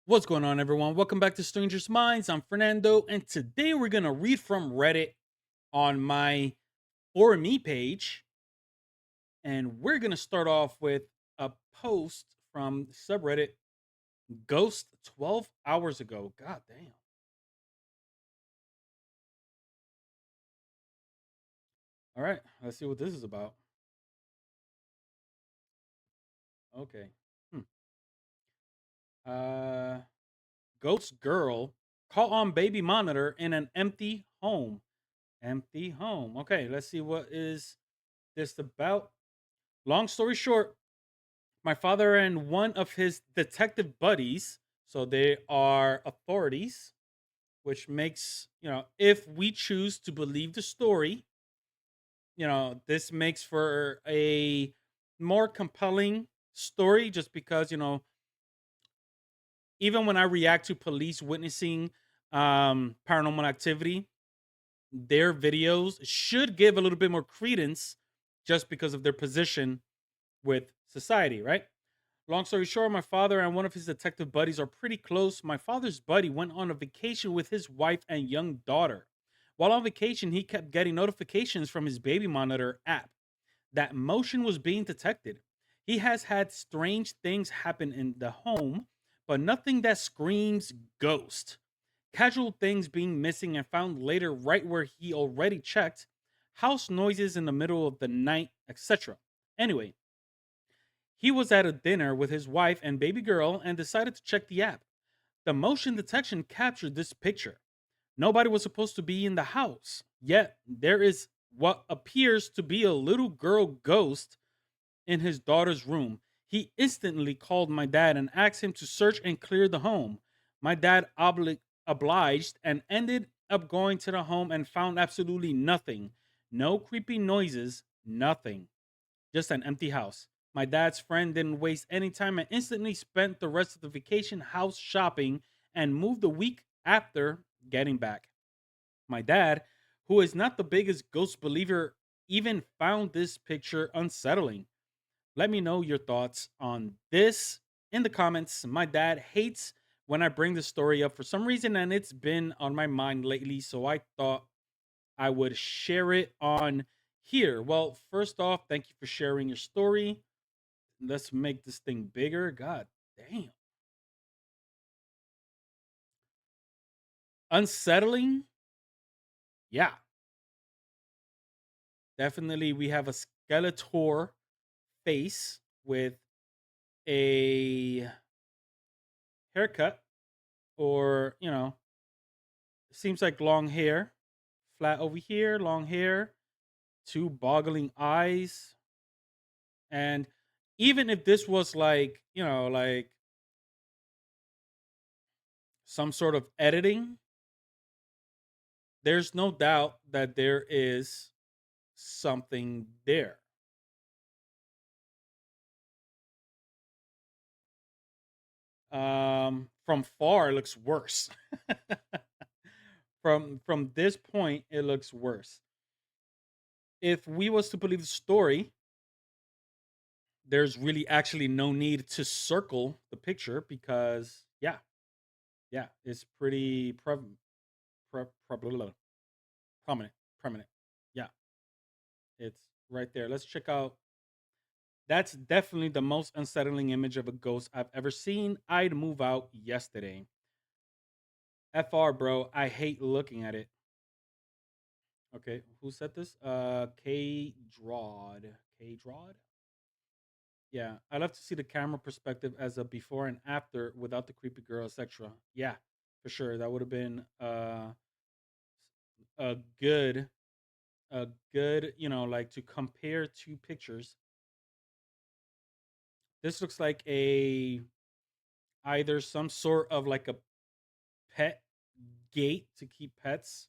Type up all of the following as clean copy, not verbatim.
What's going on, everyone? Welcome back to Strangers Minds. I'm Fernando, and today we're gonna read from Reddit on my ForMePage, and we're gonna start off with a post from subreddit Ghost 12 hours ago. God damn! All right, let's see what this is about. Okay. Hmm. Uh, Ghost girl caught on baby monitor in an empty home. Empty home. Okay, let's see what is this about. Long story short, my father and one of his detective buddies, so they are authorities, which makes, if we choose to believe the story, this makes for a more compelling story just because, even when I react to police witnessing paranormal activity, their videos should give a little bit more credence just because of their position with society, right? Long story short, my father and one of his detective buddies are pretty close. My father's buddy went on a vacation with his wife and young daughter. While on vacation, he kept getting notifications from his baby monitor app that motion was being detected. He has had strange things happen in the home, but nothing that screams ghost. Casual things being missing and found later right where he already checked, house noises in the middle of the night, etc. Anyway, he was at a dinner with his wife and baby girl and decided to check the app. The motion detection captured this picture. Nobody was supposed to be in the house, yet there is what appears to be a little girl ghost in his daughter's room. He instantly called my dad and asked him to search and clear the home. My dad obliged and ended up going to the home and found absolutely nothing. No creepy noises, nothing. Just an empty house. My dad's friend didn't waste any time and instantly spent the rest of the vacation house shopping and moved a week after getting back. My dad, who is not the biggest ghost believer, even found this picture unsettling. Let me know your thoughts on this in the comments. My dad hates when I bring the story up for some reason, and it's been on my mind lately, so I thought I would share it on here. Well, first off, thank you for sharing your story. Let's make this thing bigger. God damn. Unsettling? Yeah. Definitely we have a Skeletor face with a haircut or, seems like long hair. Flat over here, long hair, two boggling eyes. And even if this was like, like some sort of editing, there's no doubt that there is something there. From far, it looks worse. From this point, it looks worse. If we was to believe the story, there's really actually no need to circle the picture because yeah, it's pretty prominent, prominent. Yeah, it's right there. Let's check out. That's definitely the most unsettling image of a ghost I've ever seen. I'd move out yesterday. FR, bro. I hate looking at it. Okay, who said this? K Drawd. K Drawd? Yeah, I love to see the camera perspective as a before and after without the creepy girl, etc. Yeah, for sure. That would have been a good, a good, like to compare two pictures. This looks like a either some sort of like a pet gate to keep pets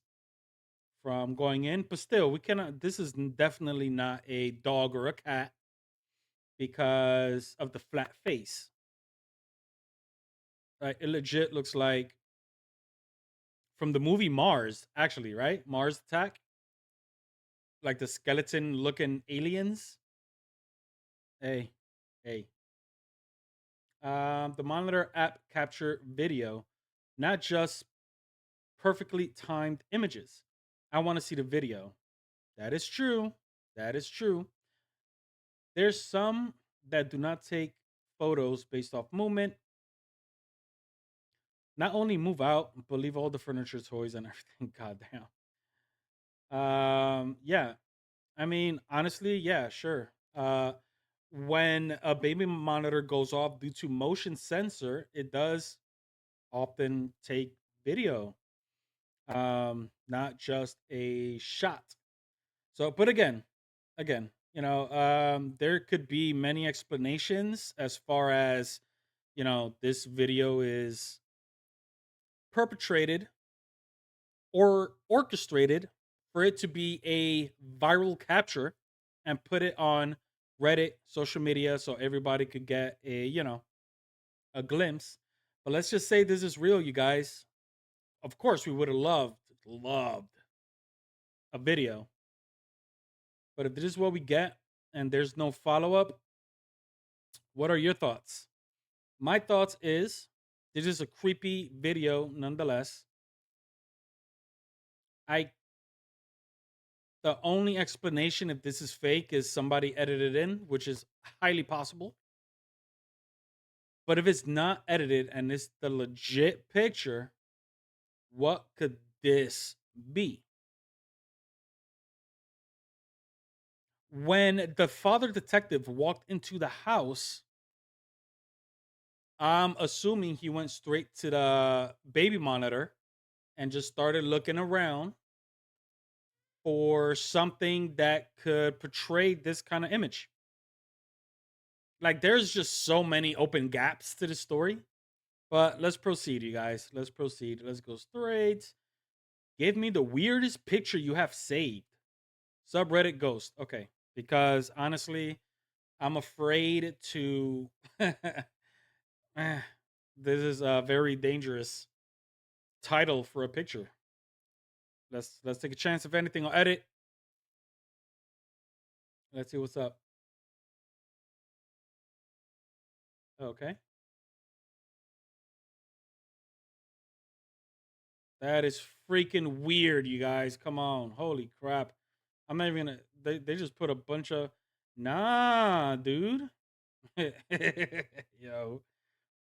from going in, but still, we cannot. This is definitely not a dog or a cat because of the flat face. Right? It legit looks like from the movie Mars, actually, right? Mars Attack, like the skeleton looking aliens. Hey, hey, The monitor app capture video, not just perfectly timed images. I want to see the video. That is true. That is true. There's some that do not take photos based off movement, not only move out, but leave all the furniture, toys, and everything. Goddamn. Yeah. I mean, honestly, yeah, sure. When a baby monitor goes off due to motion sensor, it does often take video, not just a shot. So, but again, there could be many explanations as far as this video is perpetrated or orchestrated for it to be a viral capture and put it on Reddit, social media, so everybody could get a glimpse. But let's just say this is real, you guys. Of course, we would have loved a video. But if this is what we get and there's no follow up, what are your thoughts? My thoughts is this is a creepy video nonetheless. I The only explanation if this is fake is somebody edited in, which is highly possible. But if it's not edited and it's the legit picture, what could this be? When the father detective walked into the house, I'm assuming he went straight to the baby monitor and just started looking around for something that could portray this kind of image. Like, there's just so many open gaps to the story. But let's proceed, you guys. Let's proceed. Let's go straight. Give me the weirdest picture you have saved. Subreddit ghost. Okay. Because honestly, I'm afraid to. Eh, this is a very dangerous title for a picture. Let's take a chance. If anything, I'll edit. Let's see what's up. Okay. That is freaking weird, you guys. Come on. Holy crap. I'm not even gonna they just put a bunch of nah, dude. Yo,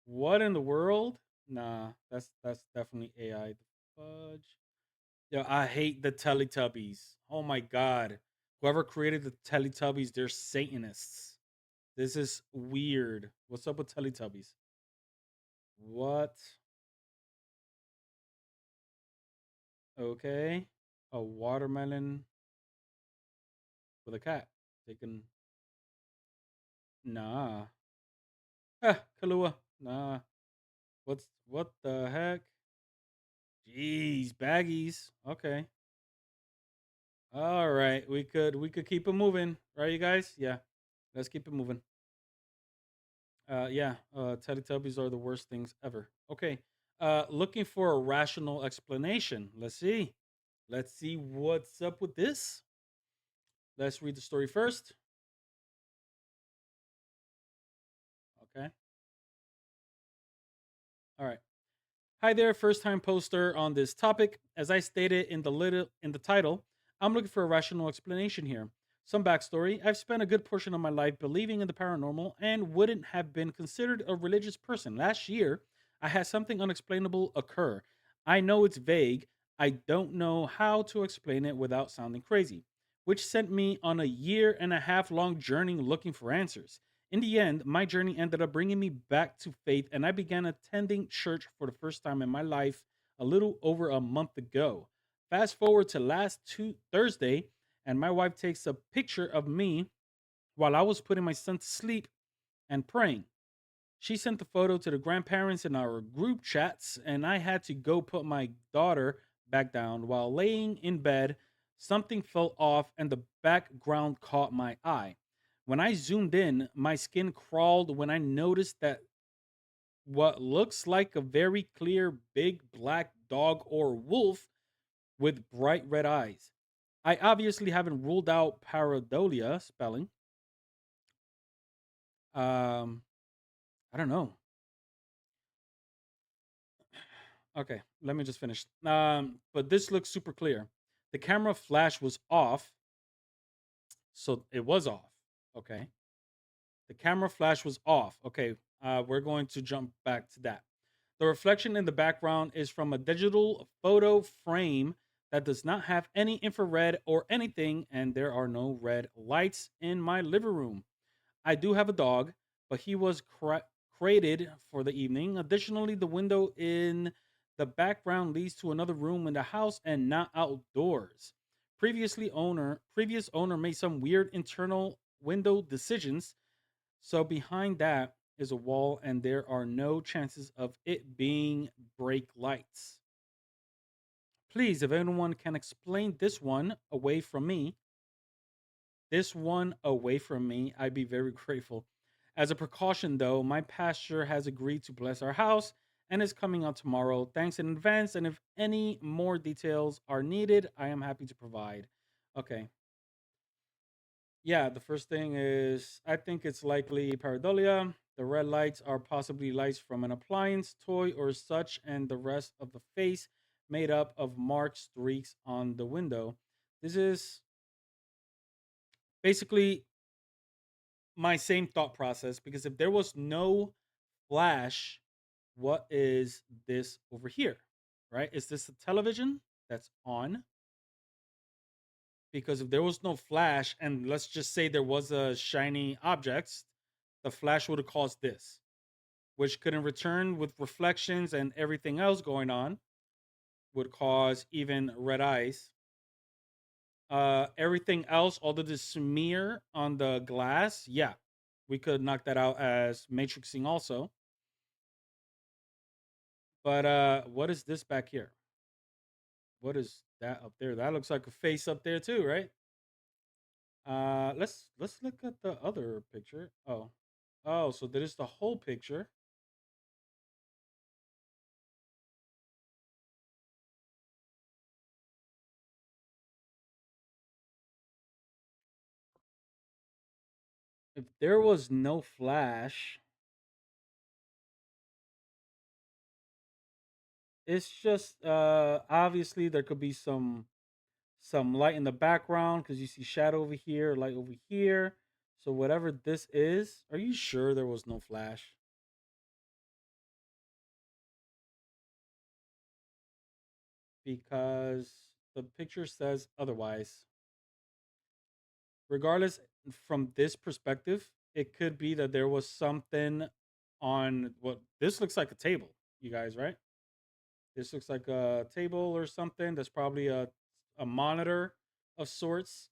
what in the world? Nah, that's definitely AI. The fudge. Yo, I hate the Teletubbies. Oh my god. Whoever created the Teletubbies, they're Satanists. This is weird. What's up with Teletubbies? What? Okay. A watermelon with a cat. Taking nah. Ah, Kahlua. Nah. What the heck? Jeez, baggies. Okay. All right. We could keep it moving, right, you guys? Yeah. Let's keep it moving. Yeah. Teletubbies are the worst things ever. Okay. Looking for a rational explanation. Let's see. Let's see what's up with this. Let's read the story first. Okay. All right. Hi there, first time poster on this topic. As I stated in the title, I'm looking for a rational explanation here. Some backstory. I've spent a good portion of my life believing in the paranormal and wouldn't have been considered a religious person. Last year, I had something unexplainable occur. I know it's vague. I don't know how to explain it without sounding crazy, which sent me on a year and a half long journey looking for answers. In the end, my journey ended up bringing me back to faith, and I began attending church for the first time in my life a little over a month ago. Fast forward to Thursday, and my wife takes a picture of me while I was putting my son to sleep and praying. She sent the photo to the grandparents in our group chats, and I had to go put my daughter back down. While laying in bed, something fell off, and the background caught my eye. When I zoomed in, my skin crawled when I noticed that what looks like a very clear big black dog or wolf with bright red eyes. I obviously haven't ruled out pareidolia spelling. Um, I don't know. Okay, let me just finish. But this looks super clear. The camera flash was off, so it was off. Okay. The camera flash was off. Okay, we're going to jump back to that. The reflection in the background is from a digital photo frame that does not have any infrared or anything, and there are no red lights in my living room. I do have a dog, but he was crated for the evening. Additionally, the window in the background leads to another room in the house and not outdoors. Previous owner made some weird internal window decisions, so behind that is a wall, and there are no chances of it being brake lights. Please, if anyone can explain this one away from me, I'd be very grateful. As a precaution, though, my pastor has agreed to bless our house and is coming out tomorrow. Thanks in advance, and if any more details are needed, I am happy to provide. Okay, yeah, the first thing is I think it's likely pareidolia. The red lights are possibly lights from an appliance, toy, or such, and the rest of the face made up of marked streaks on the window. This is basically my same thought process because if there was no flash, what is this over here? Right? Is this a television that's on? Because if there was no flash, and let's just say there was a shiny object, the flash would have caused this, which could in return with reflections and everything else going on would cause even red eyes. Everything else, all of the smear on the glass, yeah, we could knock that out as matrixing also. But what is this back here? What is that up there? That looks like a face up there too, right? Let's look at the other picture. Oh, so that is the whole picture. If there was no flash, it's just obviously there could be some light in the background because you see shadow over here, light over here. So whatever this is, are you sure there was no flash? Because the picture says otherwise. Regardless, from this perspective, it could be that there was something on what this looks like a table, you guys, right? This looks like a table or something. That's probably a monitor of sorts.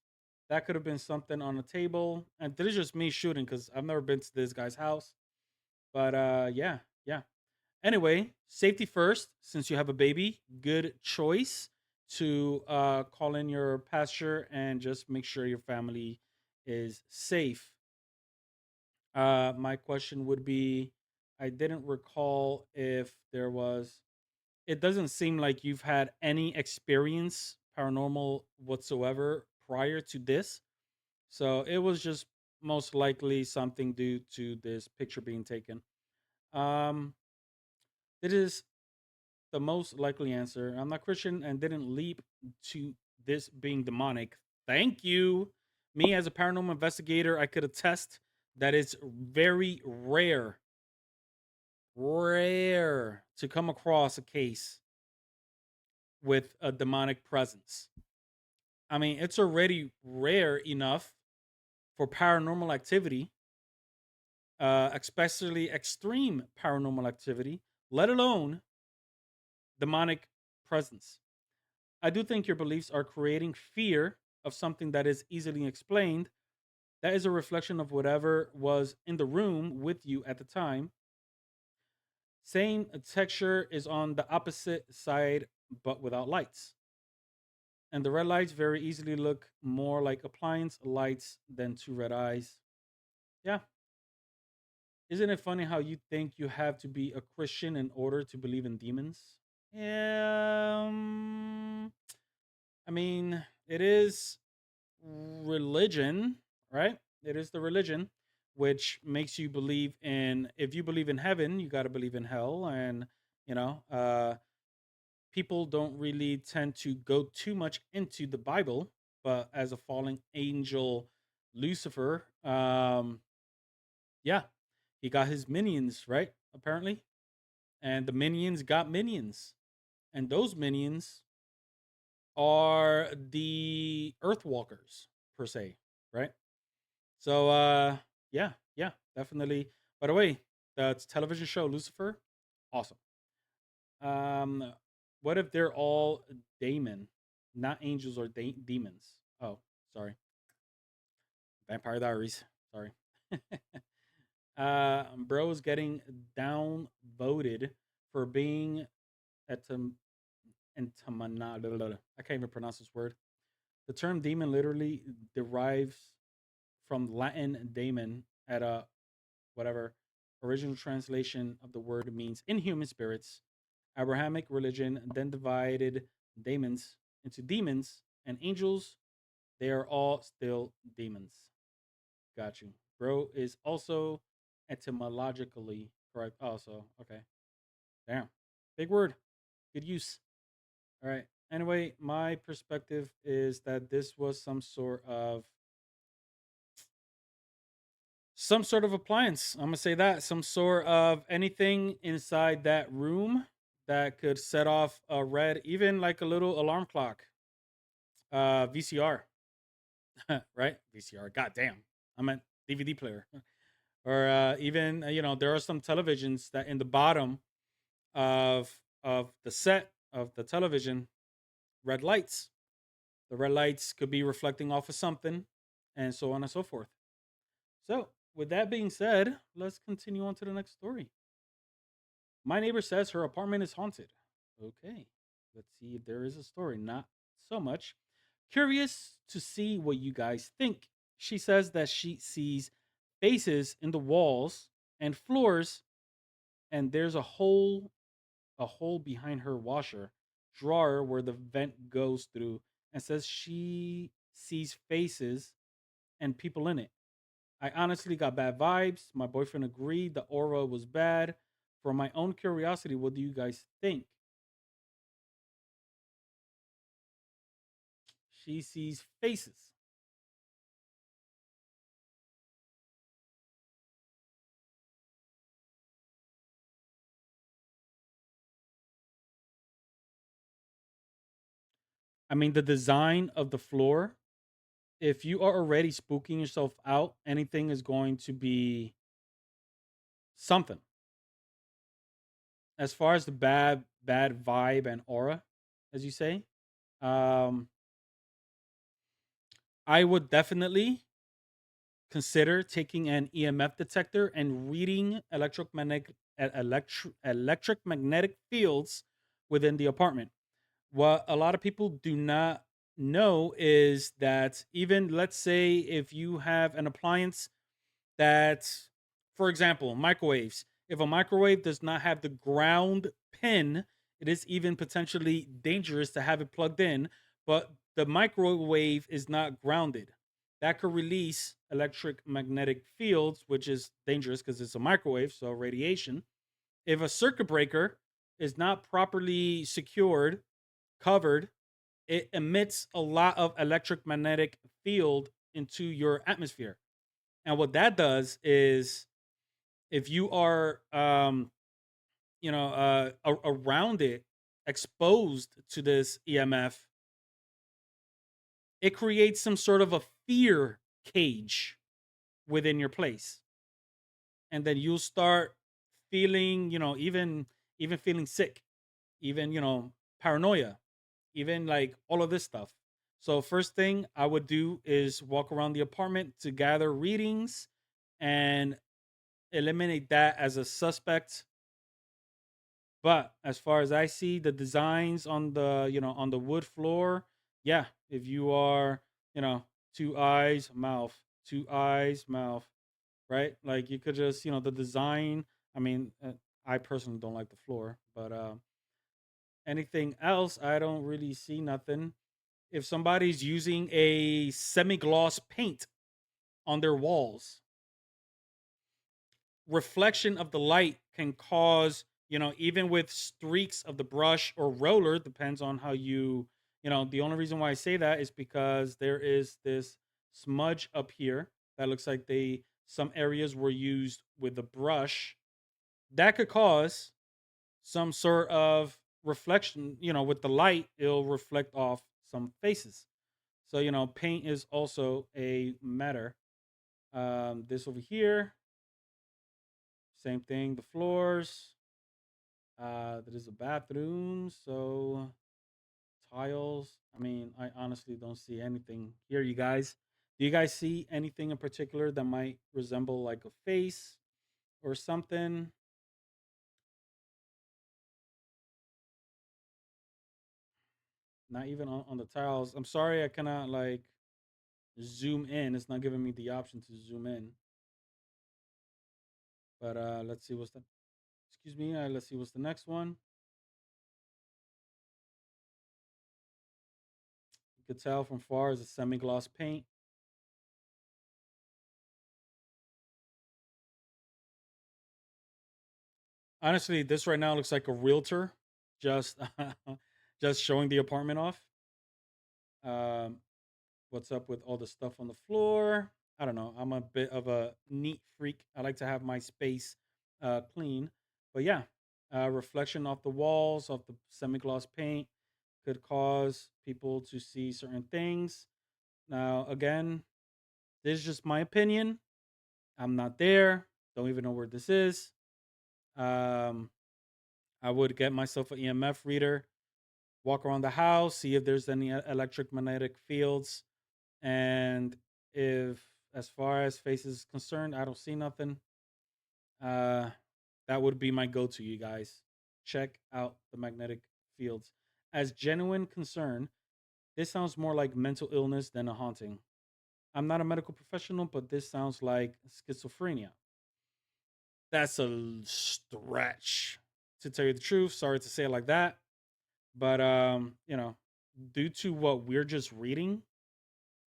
That could have been something on a table. And this is just me shooting because I've never been to this guy's house. But yeah, yeah. Anyway, safety first. Since you have a baby, good choice to call in your pasture and just make sure your family is safe. My question would be, I didn't recall if there was. It doesn't seem like you've had any experience paranormal whatsoever prior to this. So it was just most likely something due to this picture being taken. Um, it is the most likely answer. I'm not Christian and didn't leap to this being demonic. Thank you. Me as a paranormal investigator, I could attest that it's very rare to come across a case with a demonic presence. I mean, it's already rare enough for paranormal activity, especially extreme paranormal activity, let alone demonic presence. I do think your beliefs are creating fear of something that is easily explained. That is a reflection of whatever was in the room with you at the time. Same texture is on the opposite side, but without lights. And the red lights very easily look more like appliance lights than two red eyes. Yeah. Isn't it funny how you think you have to be a Christian in order to believe in demons? Yeah. I mean, it is religion, right? It is the religion which makes you believe in, if you believe in heaven, you got to believe in hell, and you know, people don't really tend to go too much into the Bible, but as a fallen angel, Lucifer, yeah, he got his minions, right? Apparently. And the minions got minions. And those minions are the Earthwalkers, per se, right? So yeah, yeah, definitely. By the way, the television show Lucifer, awesome. Um what if they're all daemon, not angels or demons? Oh, sorry. Vampire Diaries. Sorry. Bro is getting down voted for being at I can't even pronounce this word. The term demon literally derives from Latin daemon at a whatever. Original translation of the word means inhuman spirits. Abrahamic religion then divided demons into demons and angels. They are all still demons. Got you. Bro is also etymologically correct. Also, okay. Damn. Big word. Good use. All right. Anyway, my perspective is that this was some sort of appliance. I'm gonna say that some sort of anything inside that room that could set off a red, even like a little alarm clock. VCR, right? VCR. God damn, I meant DVD player, or even there are some televisions that in the bottom of the set of the television, red lights. The red lights could be reflecting off of something, and so on and so forth. So, with that being said, let's continue on to the next story. My neighbor says her apartment is haunted. Okay, let's see if there is a story. Not so much. Curious to see what you guys think. She says that she sees faces in the walls and floors, and there's a hole behind her washer drawer where the vent goes through, and says she sees faces and people in it. I honestly got bad vibes. My boyfriend agreed the aura was bad. For my own curiosity, what do you guys think? She sees faces. I mean, the design of the floor, if you are already spooking yourself out, anything is going to be something. As far as the bad vibe and aura, as you say, um, I would definitely consider taking an EMF detector and reading electric magnetic fields within the apartment. What a lot of people do not know is that even let's say if you have an appliance that, for example, microwaves, if a microwave does not have the ground pin, it is even potentially dangerous to have it plugged in, but the microwave is not grounded. That could release electric magnetic fields, which is dangerous because it's a microwave, so radiation. If a circuit breaker is not properly secured, covered, it emits a lot of electric magnetic field into your atmosphere. And what that does is if you are around it, exposed to this EMF, it creates some sort of a fear cage within your place. And then you'll start feeling, even feeling sick, even, paranoia, even like all of this stuff. So first thing I would do is walk around the apartment to gather readings and eliminate that as a suspect. But as far as I see, the designs on the wood floor, yeah, if you are, you know, two eyes, mouth, two eyes, mouth, right? Like you could just, the design. I mean, I personally don't like the floor, but anything else, I don't really see nothing. If somebody's using a semi-gloss paint on their walls, reflection of the light can cause even with streaks of the brush or roller, depends on how the only reason why I say that is because there is this smudge up here that looks like some areas were used with the brush that could cause some sort of reflection, with the light, it'll reflect off some faces. So, paint is also a matter. This over here, same thing, the floors. There is a bathroom, so tiles. I mean, I honestly don't see anything here, you guys. Do you guys see anything in particular that might resemble like a face or something? Not even on the tiles. I'm sorry, I cannot like zoom in. It's not giving me the option to zoom in. But let's see what's the excuse me. Let's see what's the next one. You could tell from far is a semi-gloss paint. Honestly, this right now looks like a realtor just just showing the apartment off. Um, what's up with all the stuff on the floor? I don't know. I'm a bit of a neat freak. I like to have my space clean. But yeah, reflection off the walls of the semi-gloss paint could cause people to see certain things. Now, again, this is just my opinion. I'm not there. Don't even know where this is. Um, I would get myself an EMF reader, walk around the house, see if there's any electric magnetic fields. And if, as far as faces is concerned, I don't see nothing, uh, that would be my go to, you guys. Check out the magnetic fields. As genuine concern, this sounds more like mental illness than a haunting. I'm not a medical professional, but this sounds like schizophrenia. That's a stretch, to tell you the truth. Sorry to say it like that, but due to what we're just reading,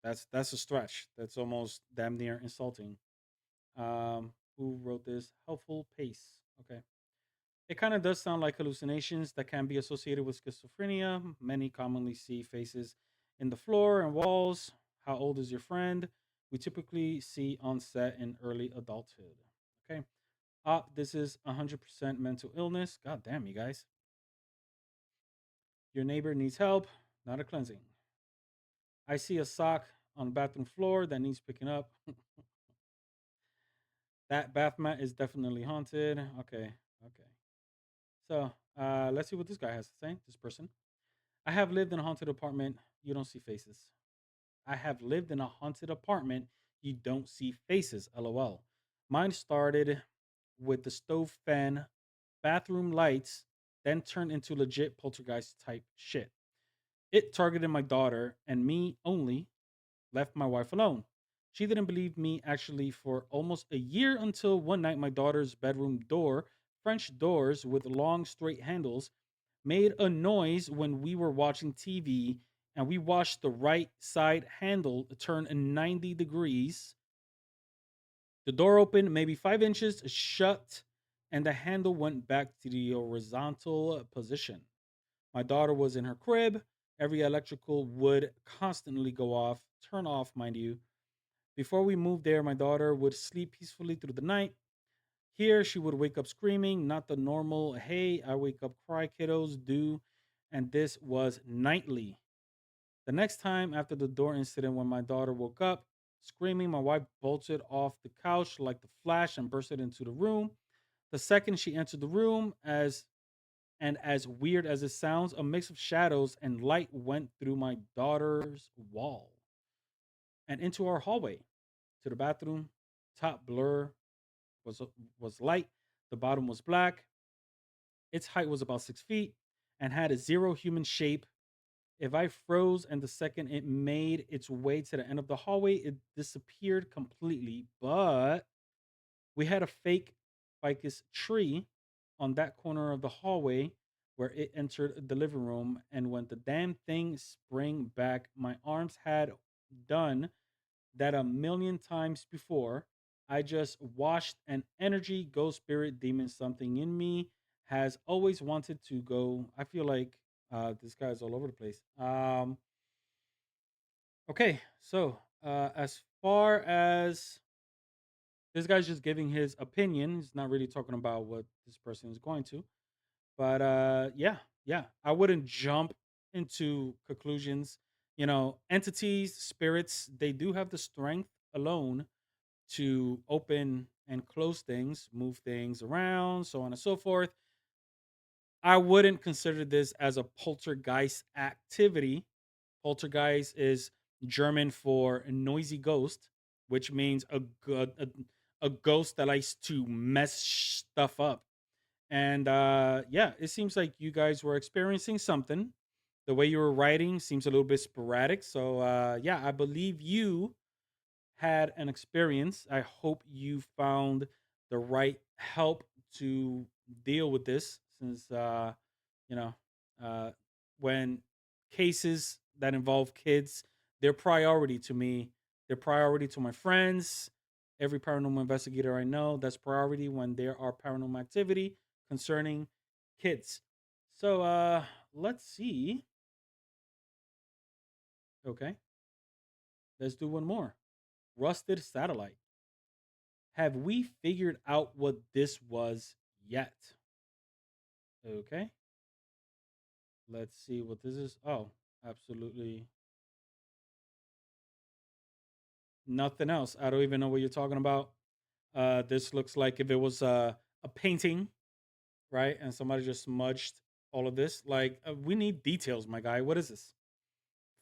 that's a stretch. That's almost damn near insulting. Who wrote this? Helpful pace. Okay. It kind of does sound like hallucinations that can be associated with schizophrenia. Many commonly see faces in the floor and walls. How old is your friend? We typically see onset in early adulthood. Okay. This is 100% mental illness. God damn, you guys. Your neighbor needs help, not a cleansing. I see a sock on the bathroom floor that needs picking up. That bath mat is definitely haunted. Okay. Okay. So let's see what this guy has to say. This person. I have lived in a haunted apartment. You don't see faces. I have lived in a haunted apartment. You don't see faces. LOL. Mine started with the stove fan, bathroom lights, then turned into legit poltergeist type shit. It targeted my daughter and me only, left my wife alone. She didn't believe me actually for almost a year until one night my daughter's bedroom door, French doors with long straight handles, made a noise when we were watching TV and we watched the right side handle turn 90 degrees. The door opened maybe 5 inches, shut, and the handle went back to the horizontal position. My daughter was in her crib. Every electrical would constantly go off, turn off, mind you. Before we moved there, my daughter would sleep peacefully through the night. Here, she would wake up screaming, not the normal, hey, I wake up, cry, kiddos, do. And this was nightly. The next time after the door incident, when my daughter woke up screaming, my wife bolted off the couch like the flash and bursted into the room. The second she entered the room, as weird as it sounds, a mix of shadows and light went through my daughter's wall and into our hallway to the bathroom. Top blur was was light, the bottom was black. Its height was about 6 feet and had a zero human shape. If I froze and the second it made its way to the end of the hallway, it disappeared completely. But we had a fake ficus tree on that corner of the hallway where it entered the living room. And when the damn thing sprang back, my arms had done that a million times before. I just watched an energy, ghost, spirit, demon, something in me has always wanted to go. I feel like this guy's all over the place. Okay, so as far as this guy's just giving his opinion, he's not really talking about what this person is going to. But yeah, yeah, I wouldn't jump into conclusions. You know, entities, spirits, they do have the strength alone to open and close things, move things around, so on and so forth. I wouldn't consider this as a poltergeist activity. Poltergeist is German for a noisy ghost, which means a ghost that likes to mess stuff up. And yeah, it seems like you guys were experiencing something. The way you were writing seems a little bit sporadic. So yeah, I believe you had an experience. I hope you found the right help to deal with this, since you know, uh, when cases that involve kids, they're priority to me. They're priority to my friends. Every paranormal investigator I know, that's priority when there are paranormal activity concerning kids. So let's see. Okay, let's do one more. Rusted satellite. Have we figured out what this was yet? Okay, let's see what this is. Oh, absolutely nothing else. I don't even know what you're talking about. This looks like if it was a painting, right? And somebody just smudged all of this. Like, we need details, my guy. What is this?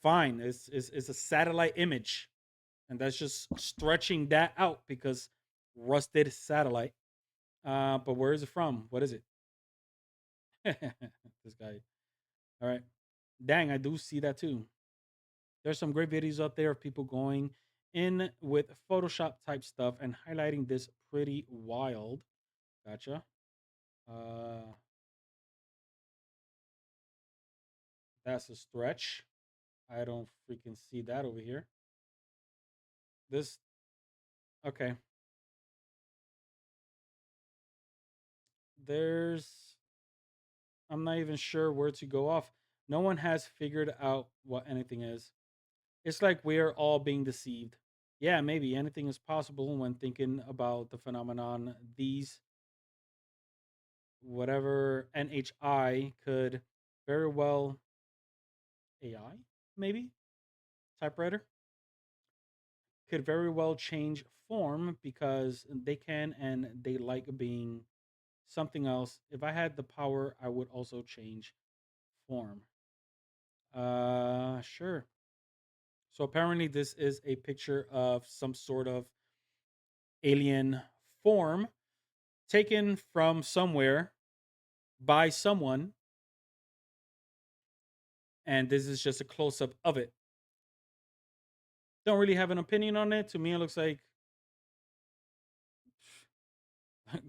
Fine, it's a satellite image, and that's just stretching that out because rusted satellite. But where is it from? What is it? This guy. All right. Dang, I do see that too. There's some great videos out there of people going in with Photoshop type stuff and highlighting this pretty wild. Gotcha. Uh, that's a stretch. I don't freaking see that over here. This, okay. There's, I'm not even sure where to go off. No one has figured out what anything is. It's like we're all being deceived. Yeah, maybe anything is possible when thinking about the phenomenon. These, whatever NHI could very well, AI, maybe typewriter, could very well change form because they can and they like being something else. If I had the power, I would also change form. Sure. So apparently this is a picture of some sort of alien form taken from somewhere by someone, and this is just a close up of it. Don't really have an opinion on it. To me, it looks like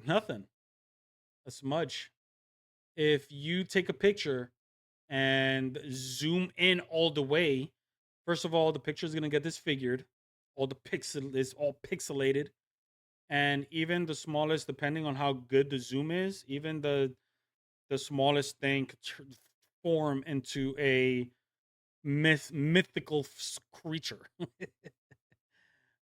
nothing. A smudge. If you take a picture and zoom in all the way, first of all, the picture is gonna get disfigured. All the pixel is all pixelated, and even the smallest, depending on how good the zoom is, even the smallest thing could form into a mythical creature.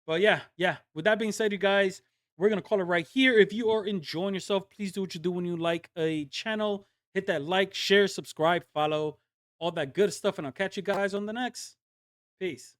But yeah, yeah. With that being said, you guys, we're gonna call it right here. If you are enjoying yourself, please do what you do when you like a channel. Hit that like, share, subscribe, follow, all that good stuff, and I'll catch you guys on the next. Peace.